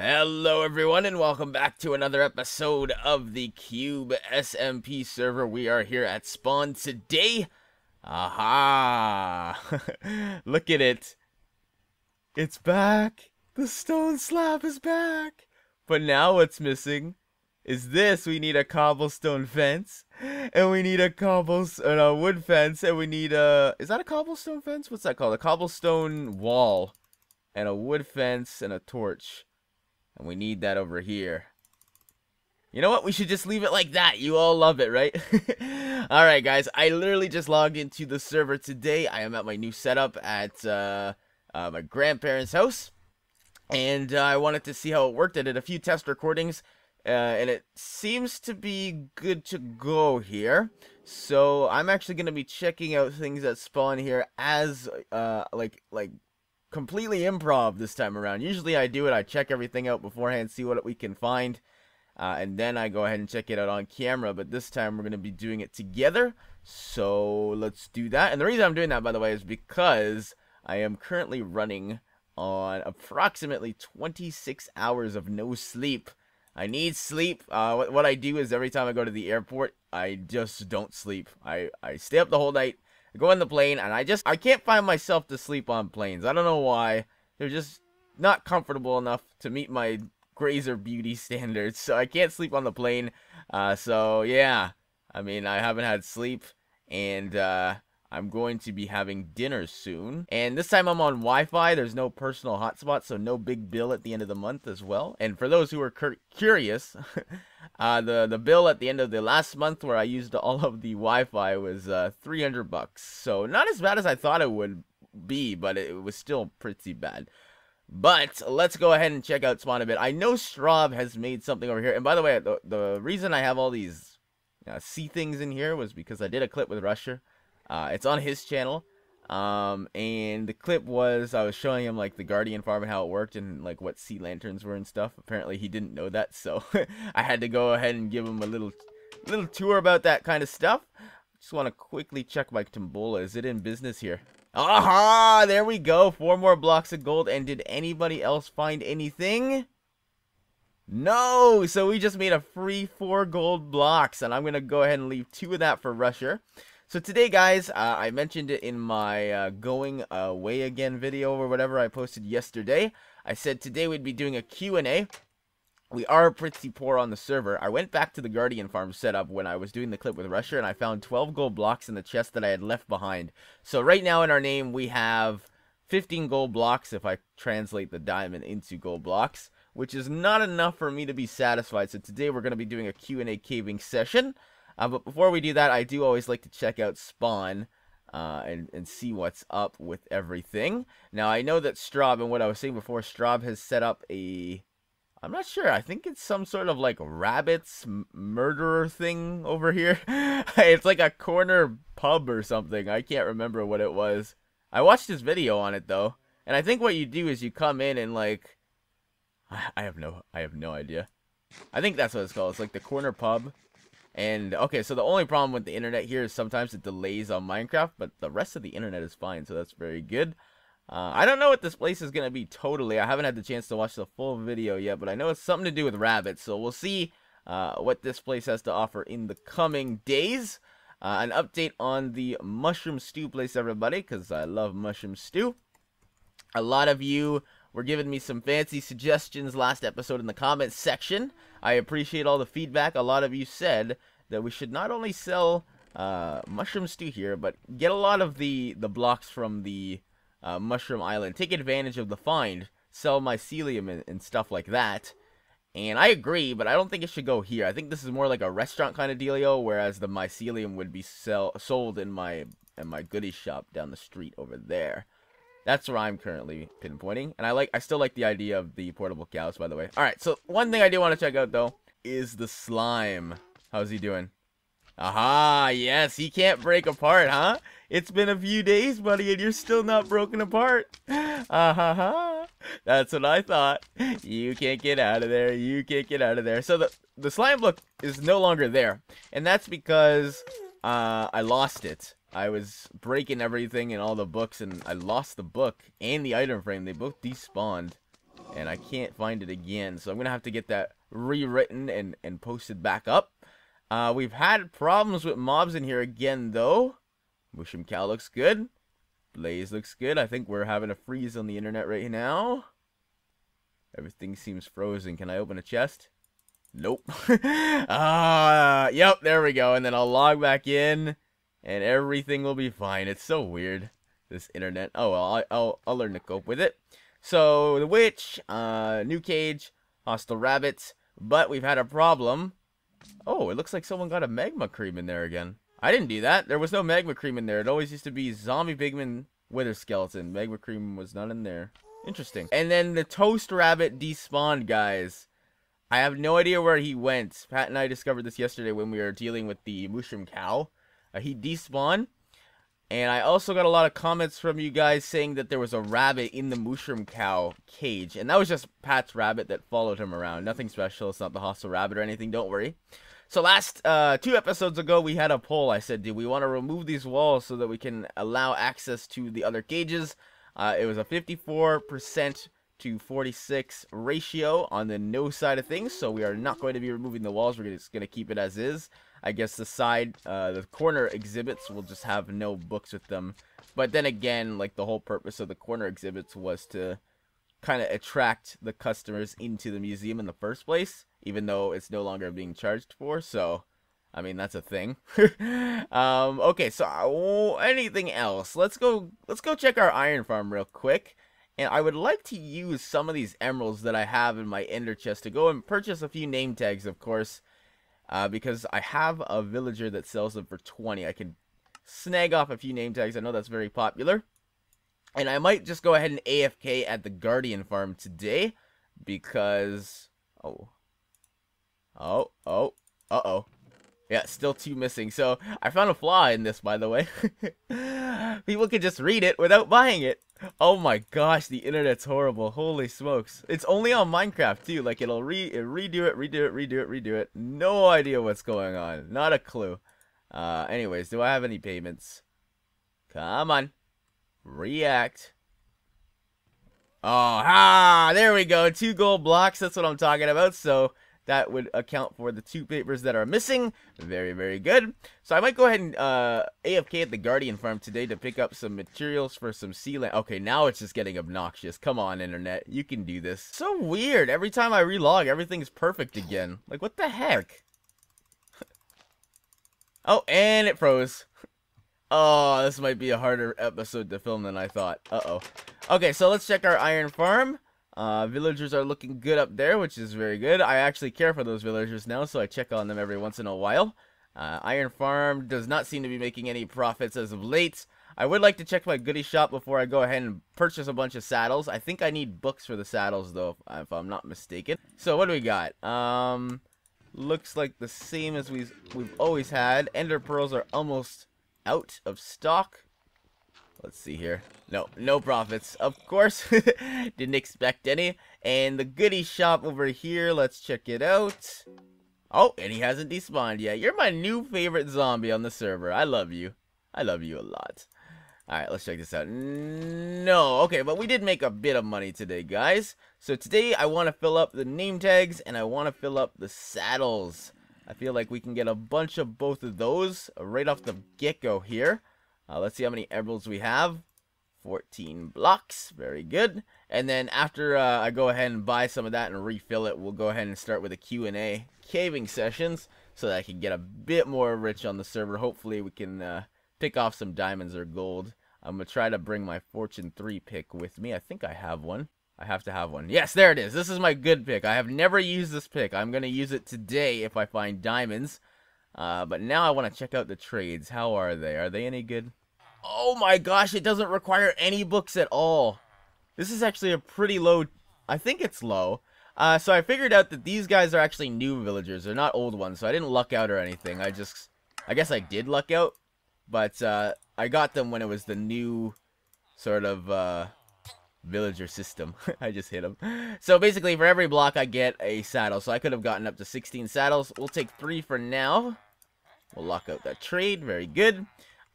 Hello everyone and welcome back to another episode of the Cube SMP server. We are here at spawn today. Aha! Look at it. It's back. The stone slab is back. But now what's missing is this. We need a cobblestone fence. And we need a wood fence. And we need a... Is that a cobblestone fence? What's that called? A cobblestone wall. And a wood fence and a torch. And we need that over here. You know what? We should just leave it like that. You all love it, right? Alright, guys. I literally just logged into the server today. I am at my new setup at my grandparents' house. And I wanted to see how it worked. I did a few test recordings. And it seems to be good to go here. So I'm actually going to be checking out things that spawn here as like completely improv this time around. Usually I do it, I check everything out beforehand, see what we can find, and then I go ahead and check it out on camera. But this time we're going to be doing it together, so let's do that. And the reason I'm doing that, by the way, is because I am currently running on approximately 26 hours of no sleep. I need sleep. What I do is every time I go to the airport, I just don't sleep. I stay up the whole night. I go on the plane, and I can't find myself to sleep on planes. I don't know why. They're just not comfortable enough to meet my grazer beauty standards, so I can't sleep on the plane. So, yeah. I mean, I haven't had sleep, and I'm going to be having dinner soon. And this time I'm on Wi-Fi. There's no personal hotspot, so no big bill at the end of the month as well. And for those who are curious, the bill at the end of the last month where I used all of the Wi-Fi was $300. So not as bad as I thought it would be, but it was still pretty bad. But let's go ahead and check out spawn a bit. I know Straub has made something over here. And by the way, the reason I have all these sea things in here was because I did a clip with Rusher. It's on his channel, and the clip was, I was showing him, like, the Guardian farm and how it worked, and, like, what sea lanterns were and stuff. Apparently, he didn't know that, so I had to go ahead and give him a little tour about that kind of stuff. Just want to quickly check my Tombola. Is it in business here? Aha! There we go! 4 more blocks of gold, and did anybody else find anything? No! So we just made a free 4 gold blocks, and I'm going to go ahead and leave 2 of that for Rusher. So today, guys, I mentioned it in my going away again video or whatever I posted yesterday. I said today we'd be doing a Q&A. We are pretty poor on the server. I went back to the Guardian farm setup when I was doing the clip with Rusher, and I found 12 gold blocks in the chest that I had left behind. So right now in our name, we have 15 gold blocks if I translate the diamond into gold blocks, which is not enough for me to be satisfied. So today we're going to be doing a Q&A caving session. But before we do that, I do always like to check out spawn and see what's up with everything. Now, I know that Straub, and what I was saying before, Straub has set up a... I'm not sure. I think it's some sort of, like, rabbits murderer thing over here. It's like a corner pub or something. I can't remember what it was. I watched his video on it, though. And I think what you do is you come in and, like... I have no idea. I think that's what it's called. It's like the corner pub. And, okay, so the only problem with the internet here is sometimes it delays on Minecraft, but the rest of the internet is fine, so that's very good. I don't know what this place is going to be totally. I haven't had the chance to watch the full video yet, but I know it's something to do with rabbits, so we'll see what this place has to offer in the coming days. An update on the mushroom stew place, everybody, because I love mushroom stew. A lot of you were giving me some fancy suggestions last episode in the comments section. I appreciate all the feedback. A lot of you said that we should not only sell mushroom stew here, but get a lot of the blocks from the mushroom island. Take advantage of the find. Sell mycelium and stuff like that. And I agree, but I don't think it should go here. I think this is more like a restaurant kind of dealio, whereas the mycelium would be sold in my goodie shop down the street over there. That's where I'm currently pinpointing. And I still like the idea of the portable cows, by the way. Alright, so one thing I do want to check out, though, is the slime. How's he doing? Aha, yes, he can't break apart, huh? It's been a few days, buddy, and you're still not broken apart. Ah-ha-ha. That's what I thought. You can't get out of there. You can't get out of there. So the slime book is no longer there. And that's because I lost it. I was breaking everything in all the books, and I lost the book and the item frame. They both despawned. and I can't find it again. So I'm going to have to get that rewritten and posted back up. We've had problems with mobs in here again, though. Mushroom Cow looks good. Blaze looks good. I think we're having a freeze on the internet right now. Everything seems frozen. Can I open a chest? Nope. Yep, there we go. And then I'll log back in, and everything will be fine. It's so weird, this internet. Oh, well, I'll learn to cope with it. So, the witch, new cage, hostile rabbits, but we've had a problem. Oh, it looks like someone got a magma cream in there again. I didn't do that. There was no magma cream in there. It always used to be zombie pigman wither skeleton. Magma cream was not in there. Interesting. And then the toast rabbit despawned, guys. I have no idea where he went. Pat and I discovered this yesterday when we were dealing with the mushroom cow. He despawned. And I also got a lot of comments from you guys saying that there was a rabbit in the mushroom cow cage. And that was just Pat's rabbit that followed him around. Nothing special. It's not the hostile rabbit or anything. Don't worry. So last 2 episodes ago, we had a poll. I said, do we want to remove these walls so that we can allow access to the other cages? It was a 54% to 46 ratio on the no side of things, so we are not going to be removing the walls. We're just going to keep it as is. I guess the side, the corner exhibits will just have no books with them. But then again, like, the whole purpose of the corner exhibits was to kind of attract the customers into the museum in the first place, even though it's no longer being charged for. So, I mean, that's a thing. Okay, so anything else? Let's go check our iron farm real quick. And I would like to use some of these emeralds that I have in my ender chest to go and purchase a few name tags, of course. Because I have a villager that sells them for 20. I can snag off a few name tags. I know that's very popular. And I might just go ahead and AFK at the Guardian farm today. Because... Uh-oh. Yeah, still 2 missing. So, I found a flaw in this, by the way. People can just read it without buying it. Oh my gosh, the internet's horrible. Holy smokes. It's only on Minecraft, too. Like, it'll redo it. No idea what's going on. Not a clue. Anyways, do I have any payments? Come on. React. Oh, there we go. 2 gold blocks. That's what I'm talking about. So... that would account for the 2 papers that are missing. Very, very good. So I might go ahead and AFK at the Guardian farm today to pick up some materials for some sealant. Okay, now it's just getting obnoxious. Come on, internet. You can do this. So weird. Every time I relog, everything's perfect again. Like, what the heck? Oh, and it froze. Oh, this might be a harder episode to film than I thought. Uh-oh. Okay, so let's check our iron farm. Villagers are looking good up there, which is very good. I actually care for those villagers now, so I check on them every once in a while. Iron Farm does not seem to be making any profits as of late. I would like to check my goodie shop before I go ahead and purchase a bunch of saddles. I think I need books for the saddles, though, if I'm not mistaken. So, what do we got? Looks like the same as we've always had. Ender Pearls are almost out of stock. Let's see here. No profits. Of course. Didn't expect any. And the goodie shop over here. Let's check it out. Oh, and he hasn't despawned yet. You're my new favorite zombie on the server. I love you. I love you a lot. Alright, let's check this out. No. Okay, but we did make a bit of money today, guys. So today I want to fill up the name tags and I want to fill up the saddles. I feel like we can get a bunch of both of those right off the get-go here. Let's see how many emeralds we have. 14 blocks. Very good. And then after I go ahead and buy some of that and refill it, we'll go ahead and start with a Q&A caving sessions so that I can get a bit more rich on the server. Hopefully we can pick off some diamonds or gold. I'm going to try to bring my Fortune 3 pick with me. I think I have one. I have to have one. Yes, there it is. This is my good pick. I have never used this pick. I'm going to use it today if I find diamonds. But now I want to check out the trades. How are they? Are they any good? Oh my gosh, it doesn't require any books at all. This is actually a pretty low... I think it's low. So I figured out that these guys are actually new villagers. They're not old ones, so I didn't luck out or anything. I guess I did luck out. But I got them when it was the new sort of villager system. I just hit them. So basically, for every block, I get a saddle. So I could have gotten up to 16 saddles. We'll take 3 for now. We'll lock out that trade. Very good.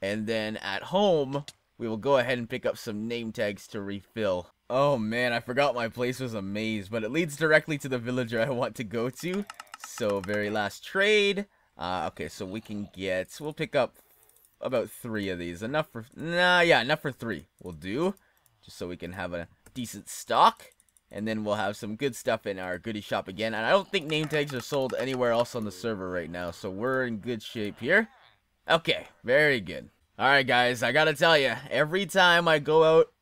And then at home, we will go ahead and pick up some name tags to refill. Oh man, I forgot my place was a maze, but it leads directly to the villager I want to go to. So, very last trade. Okay, so we'll pick up about 3 of these. Enough for, yeah, enough for 3 will do. Just so we can have a decent stock. And then we'll have some good stuff in our goodie shop again. And I don't think name tags are sold anywhere else on the server right now. So we're in good shape here. Okay, very good. Alright guys, I gotta tell you, every time I go out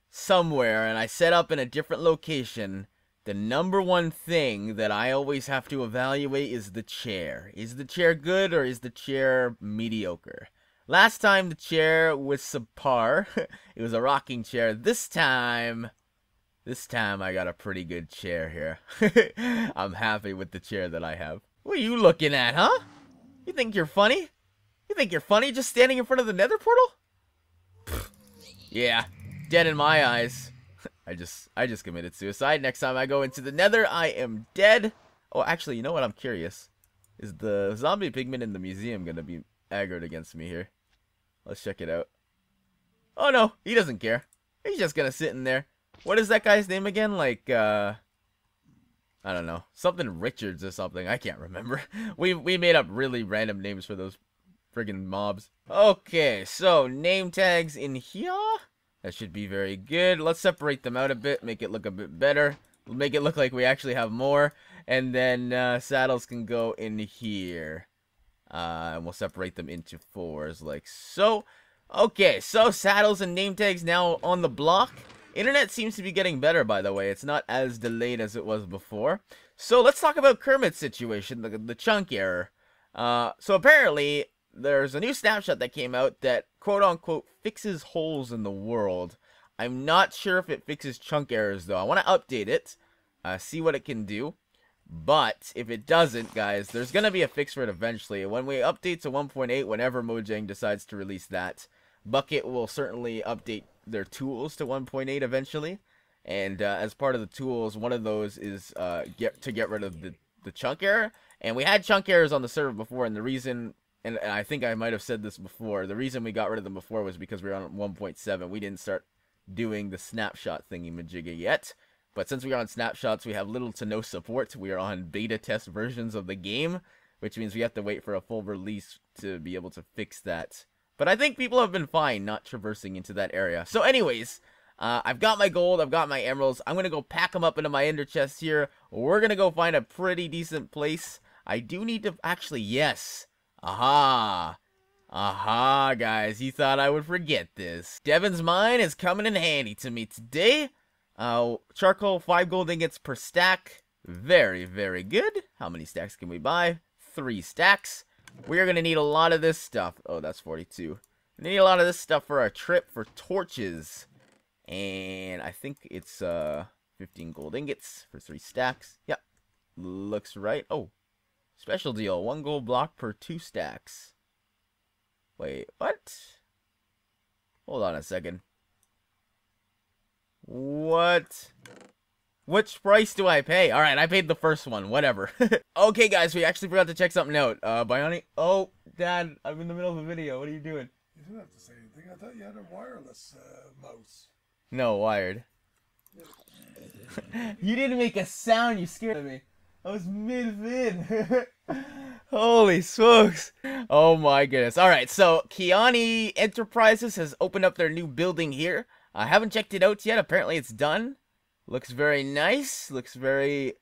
somewhere and I set up in a different location, the #1 thing that I always have to evaluate is the chair. Is the chair good or is the chair mediocre? Last time the chair was subpar. It was a rocking chair. This time I got a pretty good chair here. I'm happy with the chair that I have. What are you looking at, huh? You think you're funny? You think you're funny just standing in front of the nether portal? Pfft. Yeah, dead in my eyes. I just committed suicide. Next time I go into the nether, I am dead. Oh, actually, you know what? I'm curious. Is the zombie pigman in the museum gonna be aggroed against me here? Let's check it out. Oh no, he doesn't care. He's just gonna sit in there. What is that guy's name again? Like, I don't know. Something Richards or something. I can't remember. We made up really random names for those friggin' mobs. Okay, so name tags in here. That should be very good. Let's separate them out a bit, make it look a bit better. Make it look like we actually have more. And then saddles can go in here. And we'll separate them into 4s like so. Okay, so saddles and name tags now on the block. Internet seems to be getting better, by the way. It's not as delayed as it was before. So let's talk about Kermit's situation, the chunk error. So apparently, there's a new snapshot that came out that, quote-unquote, fixes holes in the world. I'm not sure if it fixes chunk errors, though. I want to update it, see what it can do. But if it doesn't, guys, there's going to be a fix for it eventually. When we update to 1.8, whenever Mojang decides to release that, Bucket will certainly update their tools to 1.8 eventually. And as part of the tools, one of those is to get rid of the chunk error. And we had chunk errors on the server before, and the reason... And I think I might have said this before. The reason we got rid of them before was because we were on 1.7. We didn't start doing the snapshot thingy-majigga yet. But since we are on snapshots, we have little to no support. We are on beta test versions of the game, which means we have to wait for a full release to be able to fix that. But I think people have been fine not traversing into that area. So anyways, I've got my gold, I've got my emeralds. I'm going to go pack them up into my ender chest here. We're going to go find a pretty decent place. I do need to... Actually, yes... Aha! Aha, guys. You thought I would forget this. Devin's mine is coming in handy to me today. Charcoal, 5 gold ingots per stack. Very, very good. How many stacks can we buy? 3 stacks. We are going to need a lot of this stuff. Oh, that's 42. We need a lot of this stuff for our trip for torches. And I think it's 15 gold ingots for 3 stacks. Yep. Looks right. Oh. Special deal, 1 gold block per 2 stacks. Wait, what? Hold on a second. What? Which price do I pay? Alright, I paid the first one, whatever. Okay, guys, we actually forgot to check something out. Bionic... Oh, Dad, I'm in the middle of a video. What are you doing? You don't have to say anything. I thought you had a wireless mouse. No, wired. You didn't make a sound, you scared me. I was mid-vid. Holy smokes. Oh my goodness. Alright, so Kiani Enterprises has opened up their new building here. I haven't checked it out yet. Apparently it's done. Looks very nice. Looks very...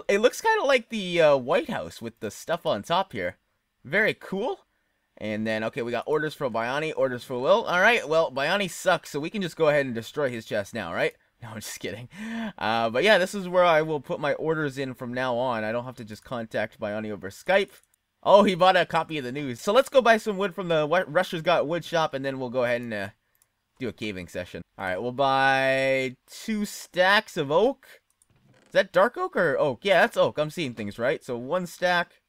It looks kind of like the White House with the stuff on top here. Very cool. And then, okay, we got orders for Biani, orders for Will. Alright, well, Biani sucks, so we can just go ahead and destroy his chest now, right? No, I'm just kidding. But yeah, this is where I will put my orders in from now on. I don't have to just contact Biani over Skype. Oh, he bought a copy of the news. So let's go buy some wood from the Rusher's Got Wood shop, and then we'll go ahead and do a caving session. Alright, we'll buy 2 stacks of oak. Is that dark oak or oak? Yeah, that's oak. I'm seeing things right. So 1 stack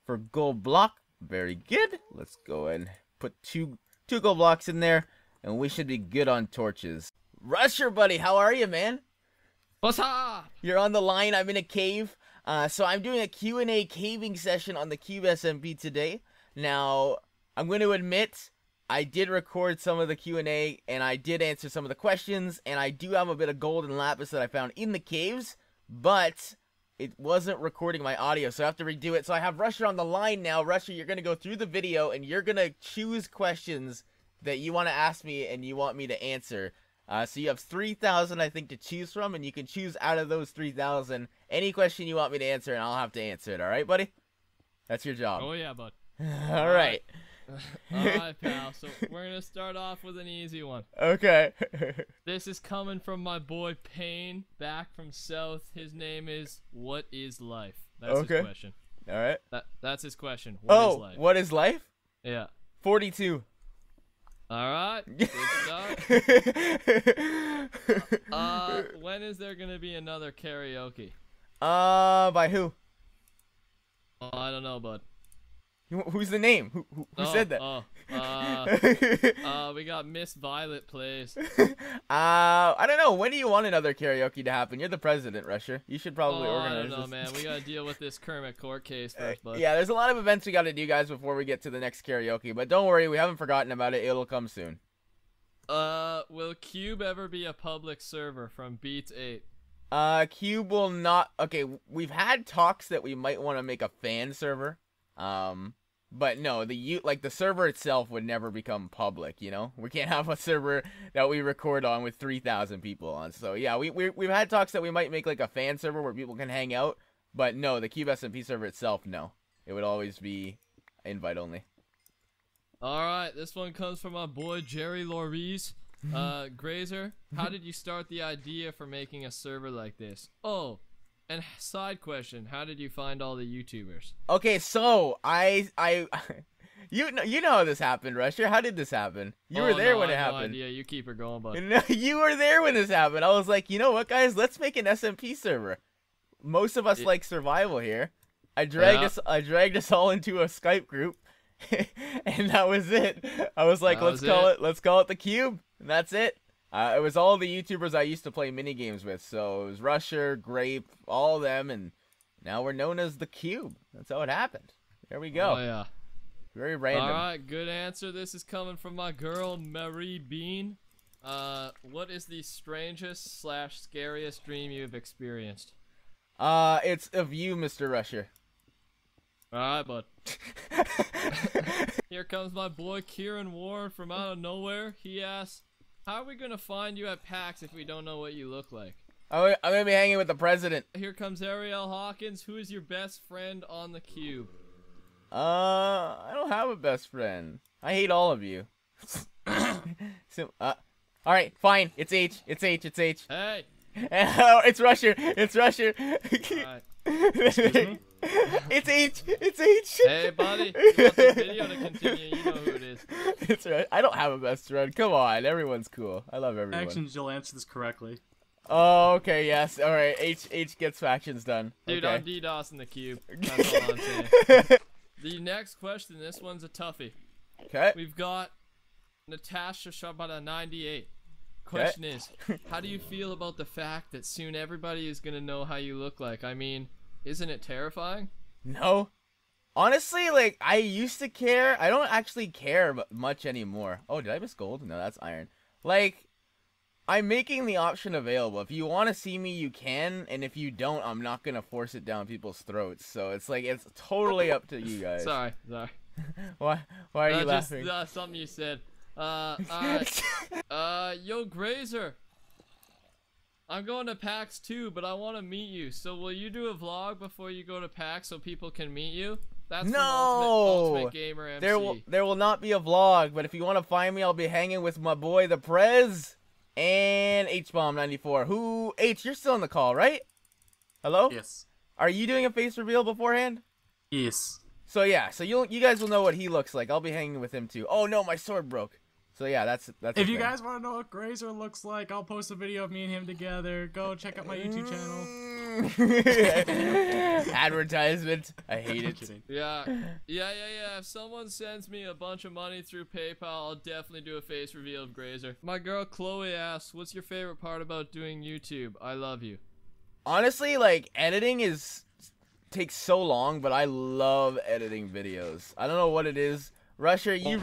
for gold block. Very good. Let's go and put two gold blocks in there, and we should be good on torches. Rusher, buddy, how are you, man? What's up? You're on the line. I'm in a cave. So I'm doing a Q&A caving session on the Cube SMP today. Now, I'm going to admit, I did record some of the Q&A, and I did answer some of the questions, and I do have a bit of gold and lapis that I found in the caves, but it wasn't recording my audio, so I have to redo it. So I have Rusher on the line now. Rusher, you're going to go through the video, and you're going to choose questions that you want to ask me and you want me to answer. So you have 3,000, I think, to choose from, and you can choose out of those 3,000 any question you want me to answer, and I'll have to answer it. All right, buddy? That's your job. Oh, yeah, bud. All right. Alright, pal. So we're going to start off with an easy one. Okay. This is coming from my boy Payne, back from South. His name is What is Life? That's his question. All right. That's his question. What is life? What is life? Yeah. 42. Alright. Good start. When is there going to be another karaoke? By who? Oh, I don't know, bud. Who's the name? Who said that? We got Miss Violet plays. I don't know. When do you want another karaoke to happen? You're the president, Rusher. You should probably organize I don't know, this. man. We gotta deal with this Kermit court case first, bud. Yeah, there's a lot of events we gotta do, guys, before we get to the next karaoke. But don't worry, we haven't forgotten about it. It'll come soon. Will Cube ever be a public server from Beats 8? Cube will not. Okay, we've had talks that we might want to make a fan server. But no, the server itself would never become public, you know? We can't have a server that we record on with 3,000 people on. So yeah, we've had talks that we might make like a fan server where people can hang out, but no, the Cube SMP server itself, no. It would always be invite only. Alright, this one comes from my boy Jerry Loriz. Grazer, how did you start the idea for making a server like this? Oh, and side question, how did you find all the YouTubers? Okay, so you know how this happened, Rusher. How did this happen? You were there when it happened. No idea. You keep her going, bud. You were there when this happened. I was like, you know what, guys? Let's make an SMP server. Most of us like survival here. I dragged us all into a Skype group, and that was it. I was like, let's call it the Cube, and that's it. It was all the YouTubers I used to play mini games with. So it was Rusher, Grape, all of them, and now we're known as the Cube. That's how it happened. There we go. Oh yeah. Very random. Alright, good answer. This is coming from my girl, Marie Bean. What is the strangest / scariest dream you've experienced? It's of you, Mr. Rusher. Alright, bud. Here comes my boy, Kieran Ward, from out of nowhere. He asks, how are we gonna find you at PAX if we don't know what you look like? I'm gonna be hanging with the president. Here comes Ariel Hawkins. Who is your best friend on the Cube? I don't have a best friend. I hate all of you. Alright, fine. It's H. It's H. It's H. Hey! Oh, it's Rusher. It's Rusher. Alright. It's H. It's H. Hey, buddy. You want the video to continue. You know who it is. It's right. I don't have a best friend. Come on. Everyone's cool. I love everyone. Actions, you'll answer this correctly. Oh, okay. Yes. All right. H gets factions done. Dude, okay. I'm DDoS in the Cube. That's all I'm saying. The next question, this one's a toughie. Okay. We've got Natasha Shabata 98. Question is, how do you feel about the fact that soon everybody is gonna know how you look like? I mean, isn't it terrifying? No. Honestly, like, I used to care. I don't actually care much anymore. Oh, did I miss gold? No, that's iron. Like, I'm making the option available. If you want to see me, you can. And if you don't, I'm not going to force it down people's throats. So it's like, it's totally up to you guys. Sorry. Why are you laughing? Just something you said. Alright. Yo, Grazer. I'm going to PAX too, but I want to meet you. So will you do a vlog before you go to PAX so people can meet you? That's no. Ultimate Gamer MC. There will not be a vlog, but if you want to find me, I'll be hanging with my boy, the Prez, and HBomb 94. Who, H, you're still on the call, right? Hello? Yes. Are you doing a face reveal beforehand? Yes. So yeah, so you guys will know what he looks like. I'll be hanging with him too. Oh no, my sword broke. So yeah, that's If you guys want to know what Grazer looks like, I'll post a video of me and him together. Go check out my YouTube channel. Advertisement. I hate it. Yeah. If someone sends me a bunch of money through PayPal, I'll definitely do a face reveal of Grazer. My girl Chloe asks, what's your favorite part about doing YouTube? I love you. Honestly, like, editing takes so long, but I love editing videos. I don't know what it is. Rusher, you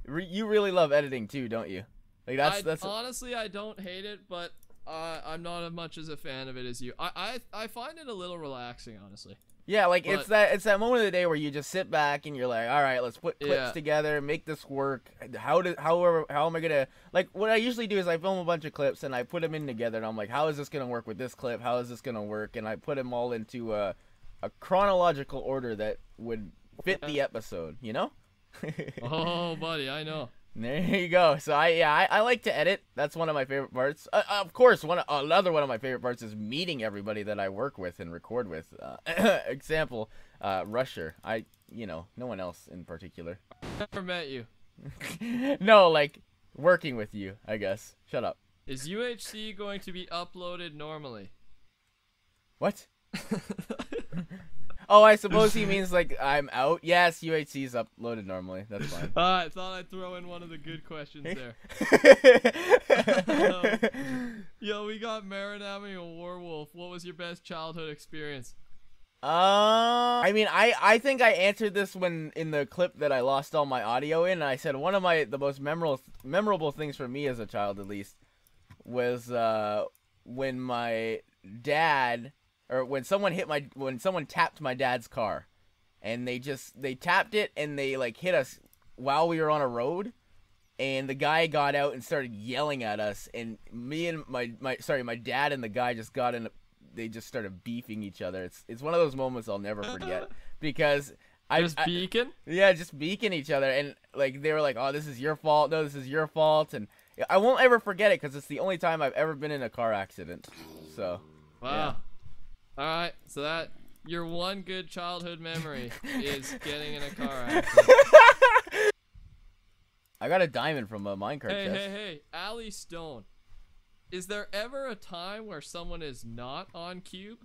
You really love editing too, don't you? Like that's honestly, I don't hate it, but I'm not as much as a fan of it as you. I find it a little relaxing, honestly. Yeah, like it's that moment of the day where you just sit back and you're like, all right, let's put clips together, make this work. How am I gonna, like, what I usually do is I film a bunch of clips and I put them in together and I'm like, how is this gonna work with this clip? How is this gonna work? And I put them all into a chronological order that would fit the episode, you know? Oh, buddy, I know. There you go. So I like to edit. That's one of my favorite parts. Of course, another one of my favorite parts is meeting everybody that I work with and record with. Example, Rusher. No one else in particular. Never met you. No, like working with you, I guess. Shut up. Is UHC going to be uploaded normally? What? Oh, I suppose he means like I'm out. Yes, UHC is uploaded normally. That's fine. I thought I'd throw in one of the good questions there. Yo, we got Marinami and Warwolf. What was your best childhood experience? I mean, I think I answered this when in the clip that I lost all my audio in. And I said one of the most memorable things for me as a child, at least, was when my dad. Or when someone tapped my dad's car, and they tapped it and they like hit us while we were on a road, and the guy got out and started yelling at us, and me and my dad and the guy just got in. They just started beefing each other. It's one of those moments I'll never forget because just beacon each other, and like they were like, oh, this is your fault. No, this is your fault, and I won't ever forget it because it's the only time I've ever been in a car accident. So wow. Yeah. All right, so that your one good childhood memory is getting in a car accident. I got a diamond from a minecart chest. Hey, Ali Stone. Is there ever a time where someone is not on Cube?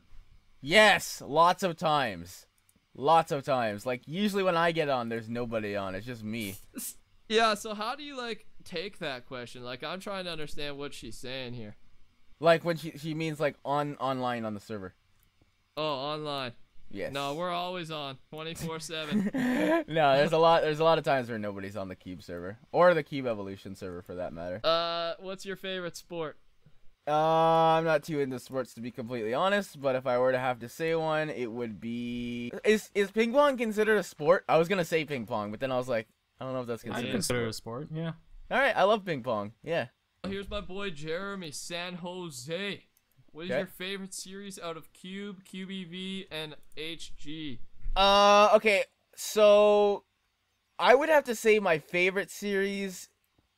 Yes, lots of times. Like usually when I get on, there's nobody on. It's just me. Yeah. So how do you like take that question? Like I'm trying to understand what she's saying here. Like when she means like online on the server. Oh, online. Yes. No, we're always on 24/7. No, there's a lot of times where nobody's on the Cube server or the Cube Evolution server for that matter. What's your favorite sport? I'm not too into sports to be completely honest, but if I were to have to say one, it would be is ping pong considered a sport? I was gonna say ping pong, but then I was like, I don't know if that's considered. I consider it a sport. Yeah. All right, I love ping pong. Yeah. Here's my boy Jeremy, San Jose. What is your favorite series out of Cube, QBV, and HG? Okay, so I would have to say my favorite series.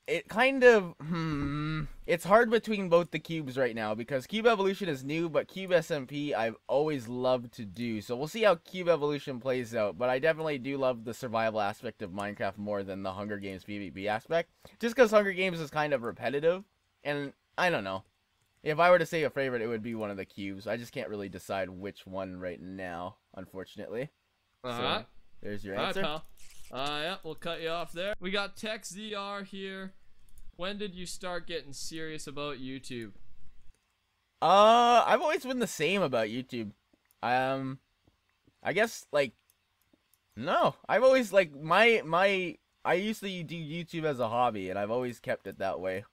It kind of, it's hard between both the cubes right now because Cube Evolution is new, but Cube SMP I've always loved to do. So we'll see how Cube Evolution plays out, but I definitely do love the survival aspect of Minecraft more than the Hunger Games PvP aspect. Just because Hunger Games is kind of repetitive, and I don't know. If I were to say a favorite, it would be one of the cubes. I just can't really decide which one right now, unfortunately. So, there's your answer. All right, pal. Yeah, we'll cut you off there. We got TechZR here. When did you start getting serious about YouTube? I've always been the same about YouTube. I guess, like, no. I've always, like, I used to do YouTube as a hobby, and I've always kept it that way.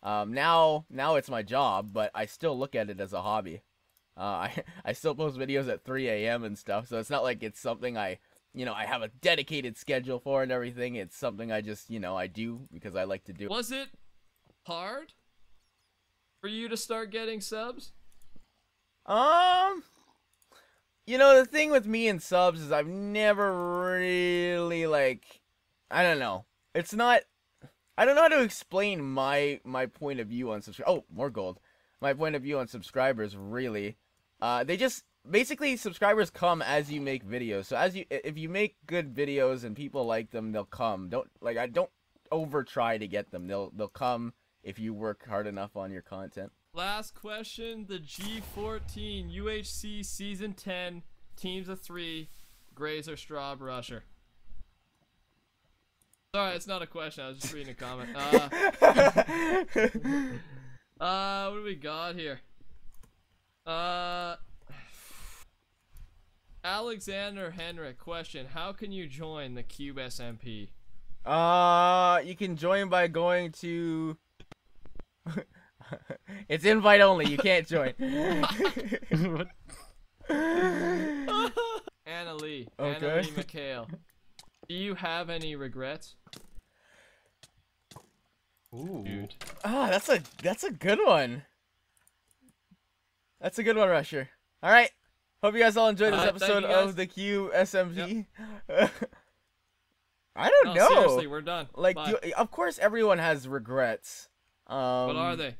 Now it's my job, but I still look at it as a hobby. I still post videos at 3 a.m. and stuff, so it's not like it's something I have a dedicated schedule for and everything. It's something I just, I do because I like to do. Was it hard for you to start getting subs? The thing with me and subs is I've never really, like, I don't know. It's not, I don't know how to explain my point of view on subscribers. Oh, more gold. My point of view on subscribers, really. They just, basically, subscribers come as you make videos. So if you make good videos and people like them, they'll come. Don't over try to get them. They'll come if you work hard enough on your content. Last question, the G14 UHC Season 10, teams of 3, Grazer, Straub, Rusher. Sorry, it's not a question. I was just reading a comment. What do we got here? Alexander Henrik, question. How can you join the Cube SMP? You can join by going to. It's invite only. You can't join. What? Anna Lee. Okay. Anna Lee McHale. Do you have any regrets? Ooh. Dude. Ah, that's a good one. That's a good one, Rusher. All right. Hope you guys all enjoyed this Thank episode you, guys. of the Cube SMP. I don't know. Seriously, we're done. Like, Bye. of course, everyone has regrets. What are they?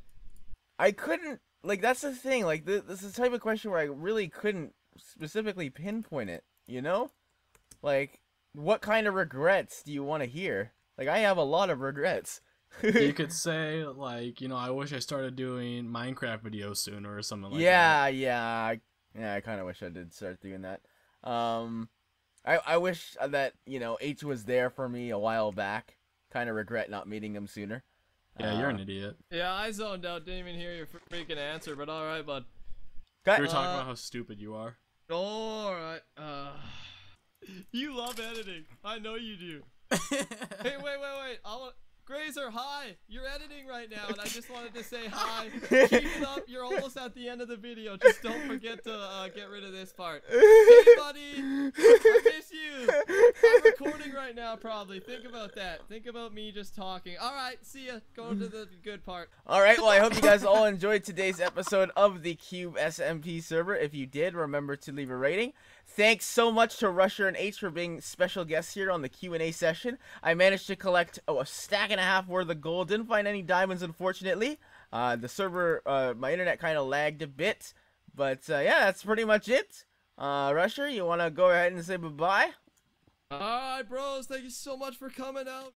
I couldn't. Like, that's the thing. Like, this is the type of question where I really couldn't specifically pinpoint it. You know? Like, what kind of regrets do you want to hear? Like, I have a lot of regrets. You could say, like, you know, I wish I started doing Minecraft videos sooner or something like yeah, that. yeah, I kind of wish I did start doing that. I wish that, you know, H was there for me a while back. Kind of regret not meeting him sooner. Yeah, you're an idiot. Yeah, I zoned out. Didn't even hear your freaking answer, but alright, bud. We were talking about how stupid you are. Alright. You love editing. I know you do. Hey, wait. Grazer, hi! You're editing right now, and I just wanted to say hi. Keep it up. You're almost at the end of the video. Just don't forget to get rid of this part. Hey, buddy! I miss you! I'm recording right now, probably. Think about that. Think about me just talking. Alright, see ya. Go to the good part. Alright, well, I hope you guys all enjoyed today's episode of the Cube SMP server. If you did, remember to leave a rating. Thanks so much to Rusher and H for being special guests here on the Q&A session. I managed to collect a stack and a half worth of gold. Didn't find any diamonds, unfortunately. The server, my internet kind of lagged a bit. But, yeah, that's pretty much it. Rusher, you want to go ahead and say bye-bye? Alright, bros. Thank you so much for coming out.